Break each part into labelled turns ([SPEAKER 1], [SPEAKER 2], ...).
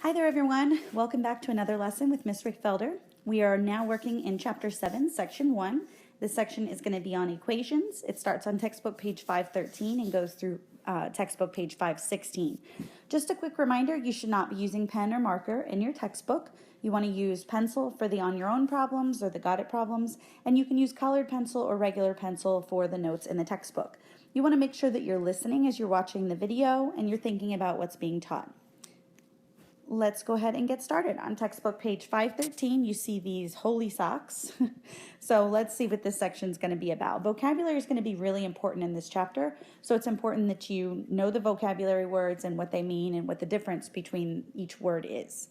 [SPEAKER 1] Hi there, everyone. Welcome back to another lesson with Ms. Rickfelder. We are now working in Chapter 7, Section 1. This section is going to be on equations. It starts on textbook page 513 and goes through textbook page 516. Just a quick reminder, you should not be using pen or marker in your textbook. You want to use pencil for the on your own problems or the got it problems, and you can use colored pencil or regular pencil for the notes in the textbook. You want to make sure that you're listening as you're watching the video and you're thinking about what's being taught. Let's go ahead and get started. On textbook page 513, you see these holy socks. So let's see what this section is going to be about. Vocabulary is going to be really important in this chapter. So it's important that you know the vocabulary words and what they mean and what the difference between each word is.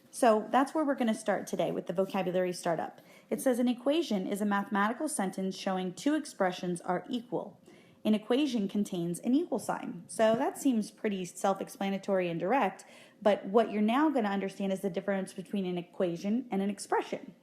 [SPEAKER 1] So that's where we're going to start today with the vocabulary startup. It says an equation is a mathematical sentence showing two expressions are equal. An equation contains an equal sign. So that seems pretty self-explanatory and direct, but what you're now going to understand is the difference between an equation and an expression.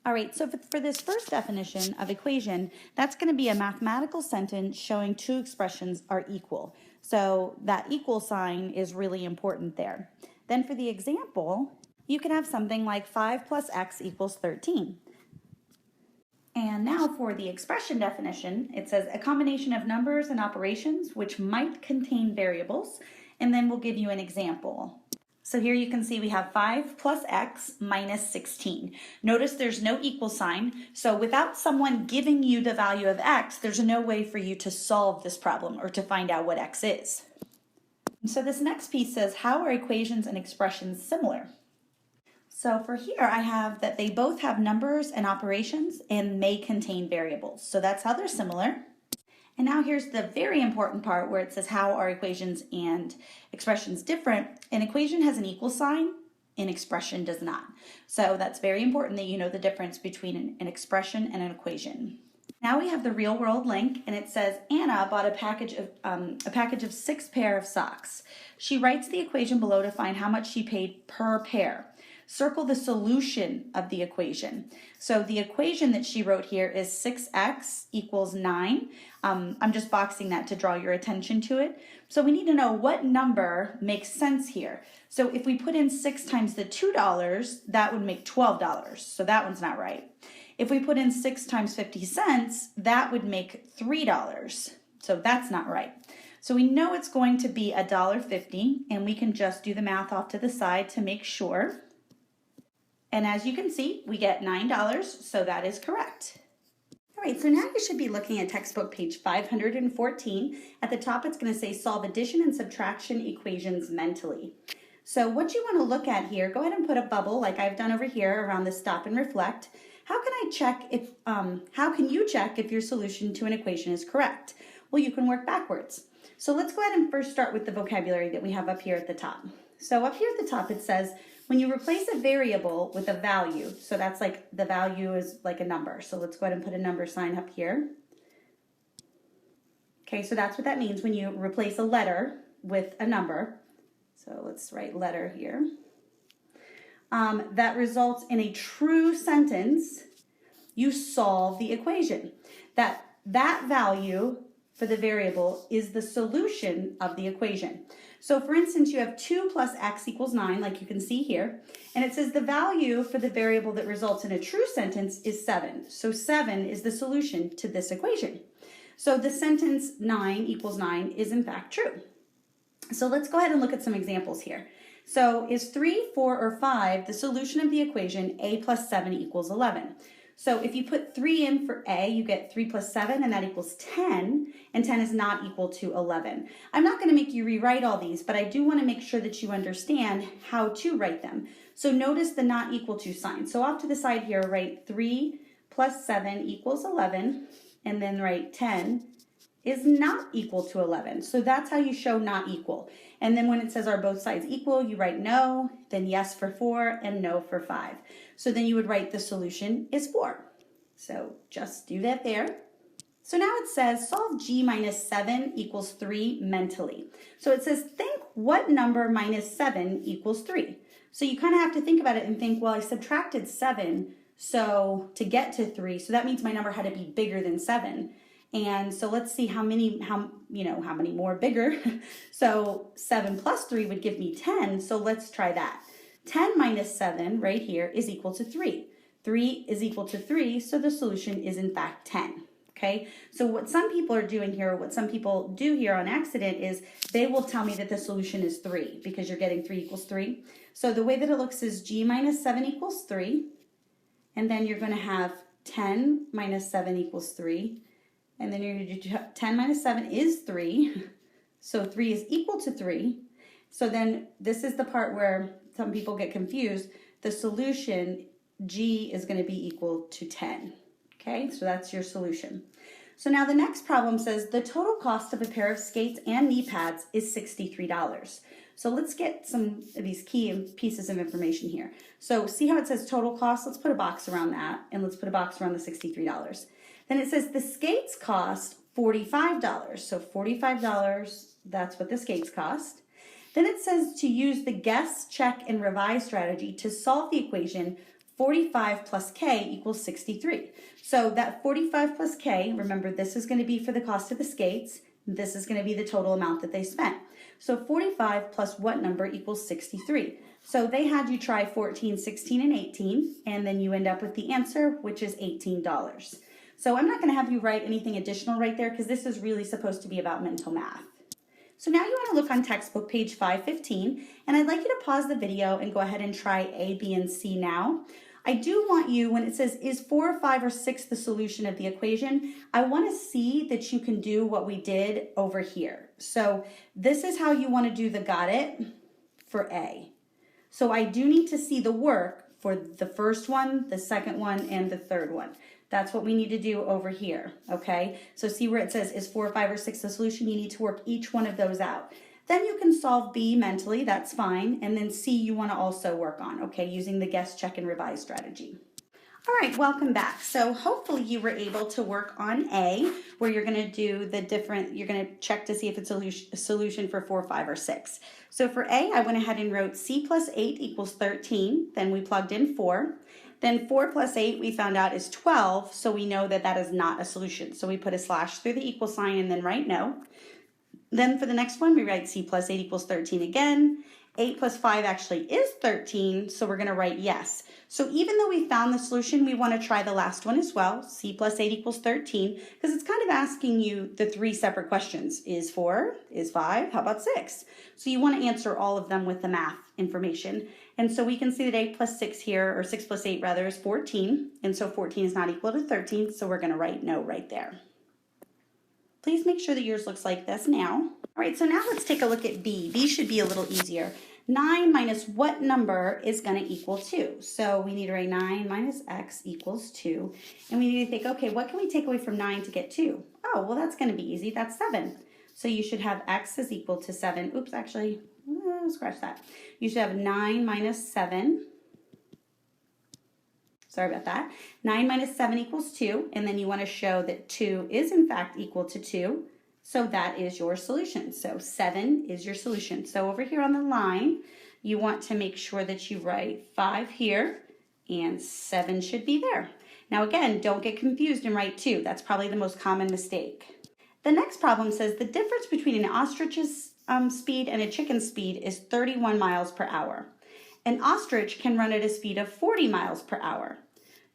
[SPEAKER 1] All right, so for this first definition of equation, that's going to be a mathematical sentence showing two expressions are equal. So that equal sign is really important there. Then for the example, you can have something like 5 plus x equals 13. And now for the expression definition, it says a combination of numbers and operations which might contain variables, and then we'll give you an example. So here you can see we have 5 plus x minus 16. Notice there's no equal sign, so without someone giving you the value of x, there's no way for you to solve this problem or to find out what x is. So this next piece says, how are equations and expressions similar? So for here, I have that they both have numbers and operations and may contain variables. So that's how they're similar. And now here's the very important part where it says how are equations and expressions different. An equation has an equal sign, an expression does not. So that's very important that you know the difference between an expression and an equation. Now we have the real world link, and it says Anna bought a package of 6 pair of socks. She writes the equation below to find how much she paid per pair. Circle the solution of the equation. So the equation that she wrote here is 6x equals 9. I'm just boxing that to draw your attention to it. So we need to know what number makes sense here. So if we put in 6 times the $2, that would make $12. So that one's not right. If we put in 6 times 50 cents, that would make $3. So that's not right. So we know it's going to be $1.50, and we can just do the math off to the side to make sure. And as you can see, we get $9, so that is correct. All right, so now you should be looking at textbook page 514. At the top, it's going to say solve addition and subtraction equations mentally. So what you want to look at here, go ahead and put a bubble like I've done over here around the stop and reflect. How can you check if your solution to an equation is correct? Well, you can work backwards. So let's go ahead and first start with the vocabulary that we have up here at the top. So up here at the top, it says, when you replace a variable with a value, so that's like the value is like a number. So let's go ahead and put a number sign up here. Okay, so that's what that means when you replace a letter with a number. So let's write letter here. That results in a true sentence. You solve the equation. That value for the variable is the solution of the equation. So for instance, you have 2 plus x equals 9, like you can see here, and it says the value for the variable that results in a true sentence is 7. So 7 is the solution to this equation. So the sentence 9 equals 9 is in fact true. So let's go ahead and look at some examples here. So is 3, 4, or 5 the solution of the equation a plus 7 equals 11? So if you put 3 in for a, you get 3 plus 7, and that equals 10, and 10 is not equal to 11. I'm not going to make you rewrite all these, but I do want to make sure that you understand how to write them. So notice the not equal to sign. So off to the side here, write 3 plus 7 equals 11, and then write 10 is not equal to 11. So that's how you show not equal. And then when it says are both sides equal, you write no, then yes for 4, and no for 5. So then you would write the solution is 4. So just do that there. So now it says solve g minus 7 equals 3 mentally. So it says think what number minus 7 equals 3. So you kind of have to think about it and think, well, I subtracted 7 so to get to 3, so that means my number had to be bigger than 7. And so let's see how many more bigger. So 7 plus 3 would give me 10. So let's try that. 10 minus 7 right here is equal to 3. 3 is equal to 3, so the solution is in fact 10. Okay, so what some people are doing here, what some people do here on accident is they will tell me that the solution is 3 because you're getting 3 equals 3. So the way that it looks is g minus 7 equals 3, and then you're going to have 10 minus 7 equals 3, and then you're going to do 10 minus 7 is 3, so 3 is equal to 3. So then this is the part where some people get confused. The solution, g, is going to be equal to 10. Okay, so that's your solution. So now the next problem says the total cost of a pair of skates and knee pads is $63. So let's get some of these key pieces of information here. So see how it says total cost? Let's put a box around that, and let's put a box around the $63. Then it says the skates cost $45. So $45, that's what the skates cost. Then it says to use the guess, check, and revise strategy to solve the equation 45 plus k equals 63. So that 45 plus k, remember this is going to be for the cost of the skates. This is going to be the total amount that they spent. So 45 plus what number equals 63? So they had you try 14, 16, and 18, and then you end up with the answer, which is $18. So I'm not going to have you write anything additional right there because this is really supposed to be about mental math. So now you want to look on textbook page 515, and I'd like you to pause the video and go ahead and try A, B, and C now. I do want you, when it says, is 4, 5, or 6 the solution of the equation, I want to see that you can do what we did over here. So this is how you want to do the got it for A. So I do need to see the work for the first one, the second one, and the third one. That's what we need to do over here, okay? So see where it says, is 4, 5, or 6 the solution? You need to work each one of those out. Then you can solve B mentally, that's fine. And then C you want to also work on, okay, using the guess, check, and revise strategy. All right, welcome back. So hopefully you were able to work on A, where you're going to do the different, you're going to check to see if it's a solution for 4, 5, or 6. So for A, I went ahead and wrote C plus 8 equals 13. Then we plugged in 4. Then 4 plus 8 we found out is 12, so we know that that is not a solution. So we put a slash through the equal sign and then write no. Then for the next one, we write C plus 8 equals 13 again. 8 plus 5 actually is 13, so we're going to write yes. So even though we found the solution, we want to try the last one as well. C plus 8 equals 13, because it's kind of asking you the 3 separate questions. Is 4? Is 5? How about 6? So you want to answer all of them with the math information. And so we can see that 8 plus 6 here, or 6 plus 8 rather, is 14. And so 14 is not equal to 13, so we're going to write no right there. Please make sure that yours looks like this now. All right, so now let's take a look at B. B should be a little easier. 9 minus what number is going to equal 2? So we need to write 9 minus x equals 2. And we need to think, okay, what can we take away from 9 to get 2? Oh, well, that's going to be easy. That's 7. So you should have x is equal to 7. Oops, actually, scratch that. You should have 9 minus 7. Sorry about that. 9 minus 7 equals 2, and then you want to show that 2 is in fact equal to 2, so that is your solution. So 7 is your solution. So over here on the line, you want to make sure that you write 5 here, and 7 should be there. Now again, don't get confused and write 2. That's probably the most common mistake. The next problem says the difference between an ostrich's speed and a chicken's speed is 31 miles per hour. An ostrich can run at a speed of 40 miles per hour.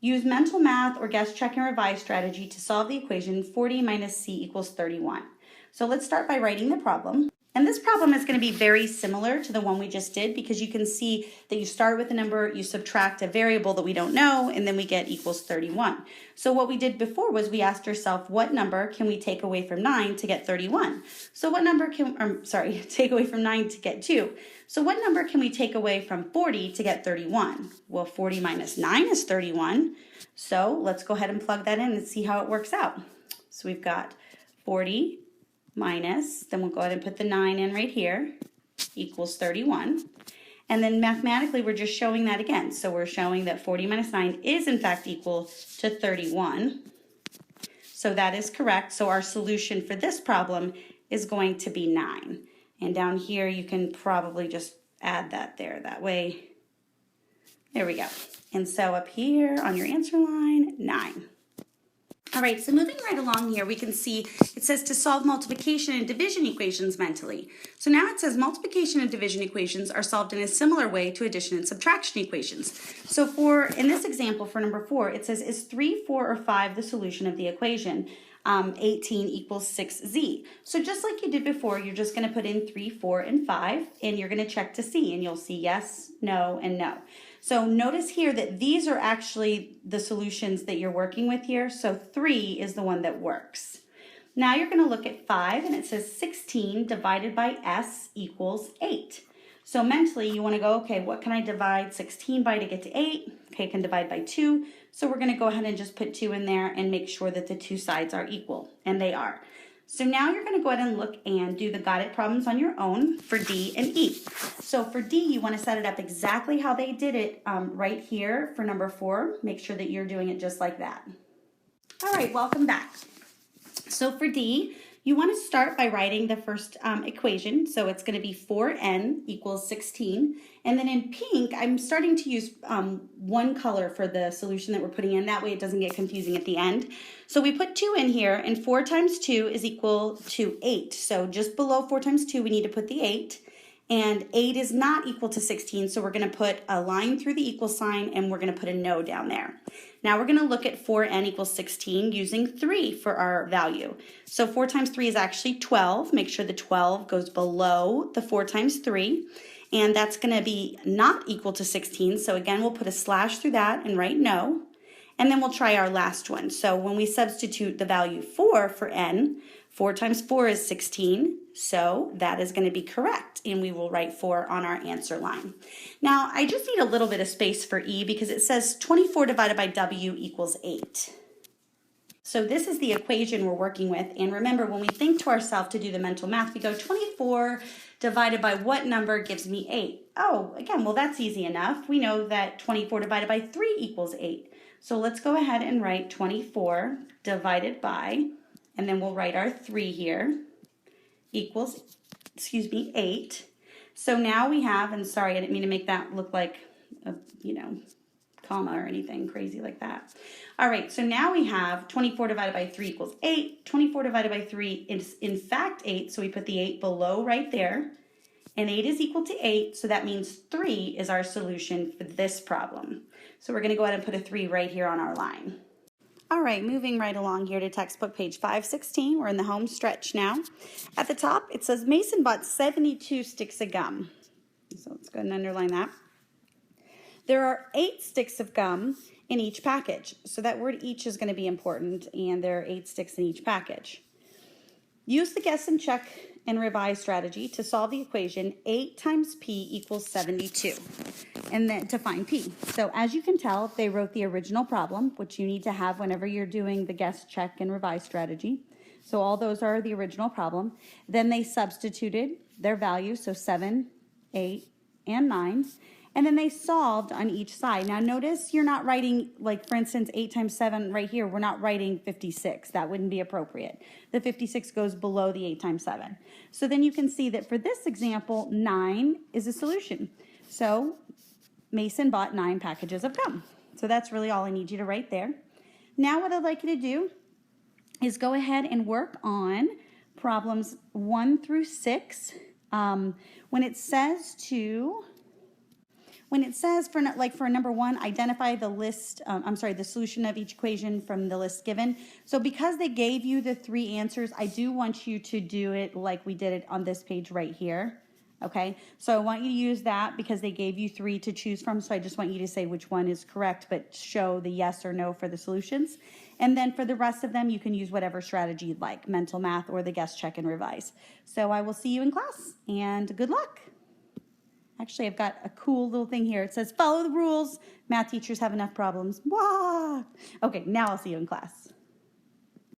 [SPEAKER 1] Use mental math or guess, check, and revise strategy to solve the equation 40 minus c equals 31. So let's start by writing the problem. And this problem is going to be very similar to the one we just did because you can see that you start with a number, you subtract a variable that we don't know, and then we get equals 31. So what we did before was we asked ourselves, what number can we take away from 9 to get 31? So what number can, take away from 9 to get 2? So what number can we take away from 40 to get 31? Well, 40 minus 9 is 31. So let's go ahead and plug that in and see how it works out. So we've got 40 minus, then we'll go ahead and put the 9 in right here, equals 31. And then mathematically, we're just showing that again. So we're showing that 40 minus 9 is in fact equal to 31. So that is correct. So our solution for this problem is going to be 9. And down here, you can probably just add that there. That way, there we go. And so up here on your answer line, 9. All right, so moving right along here, we can see it says to solve multiplication and division equations mentally. So now it says multiplication and division equations are solved in a similar way to addition and subtraction equations. So in this example for number 4, it says, is 3, 4, or 5 the solution of the equation? 18 equals 6z. So just like you did before, you're just going to put in 3, 4, and 5, and you're going to check to see, and you'll see yes, no, and no. So notice here that these are actually the solutions that you're working with here. So 3 is the one that works. Now you're going to look at 5, and it says 16 divided by s equals 8. So mentally you want to go, okay, what can I divide 16 by to get to 8? Okay, I can divide by 2. So we're going to go ahead and just put 2 in there and make sure that the two sides are equal, and they are. So now you're going to go ahead and look and do the got it problems on your own for D and E. So for D, you want to set it up exactly how they did it right here for number 4. Make sure that you're doing it just like that. All right, welcome back. So for D, you want to start by writing the first equation. So it's going to be 4n equals 16. And then in pink, I'm starting to use one color for the solution that we're putting in. That way it doesn't get confusing at the end. So we put 2 in here, and 4 times 2 is equal to 8. So just below 4 times 2, we need to put the 8. And 8 is not equal to 16, so we're going to put a line through the equal sign, and we're going to put a no down there. Now we're going to look at 4n equals 16 using 3 for our value. So 4 times 3 is actually 12. Make sure the 12 goes below the 4 times 3. And that's going to be not equal to 16. So again, we'll put a slash through that and write no. And then we'll try our last one. So when we substitute the value 4 for n, 4 times 4 is 16. So that is going to be correct, and we will write 4 on our answer line. Now, I just need a little bit of space for E because it says 24 divided by W equals 8. So this is the equation we're working with, and remember, when we think to ourselves to do the mental math, we go 24 divided by what number gives me 8? Oh, again, well, that's easy enough. We know that 24 divided by 3 equals 8. So let's go ahead and write 24 divided by, and then we'll write our 3 here, equals, 8. So now we have, and sorry, I didn't mean to make that look like a, comma or anything crazy like that. All right, so now we have 24 divided by 3 equals 8. 24 divided by 3 is in fact 8, so we put the 8 below right there. And 8 is equal to 8, so that means 3 is our solution for this problem. So we're going to go ahead and put a 3 right here on our line. All right, moving right along here to textbook page 516. We're in the home stretch now. At the top, it says Mason bought 72 sticks of gum. So let's go ahead and underline that. There are 8 sticks of gum in each package. So that word each is going to be important, and there are 8 sticks in each package. Use the guess and check and revise strategy to solve the equation 8 times P equals 72, and then to find P. So as you can tell, they wrote the original problem, which you need to have whenever you're doing the guess, check, and revise strategy. So all those are the original problem. Then they substituted their values, so 7, 8, and 9. And then they solved on each side. Now notice you're not writing, like for instance, 8 times 7 right here, we're not writing 56. That wouldn't be appropriate. The 56 goes below the 8 times 7. So then you can see that for this example, 9 is a solution. So Mason bought 9 packages of gum. So that's really all I need you to write there. Now what I'd like you to do is go ahead and work on problems 1 through 6. When it says for number 1, identify the list, the solution of each equation from the list given. So because they gave you the 3 answers, I do want you to do it like we did it on this page right here. Okay, so I want you to use that because they gave you 3 to choose from. So I just want you to say which one is correct, but show the yes or no for the solutions. And then for the rest of them, you can use whatever strategy you'd like, mental math or the guess, check, and revise. So I will see you in class, and good luck. Actually, I've got a cool little thing here. It says, follow the rules. Math teachers have enough problems. Wah! Okay, now I'll see you in class.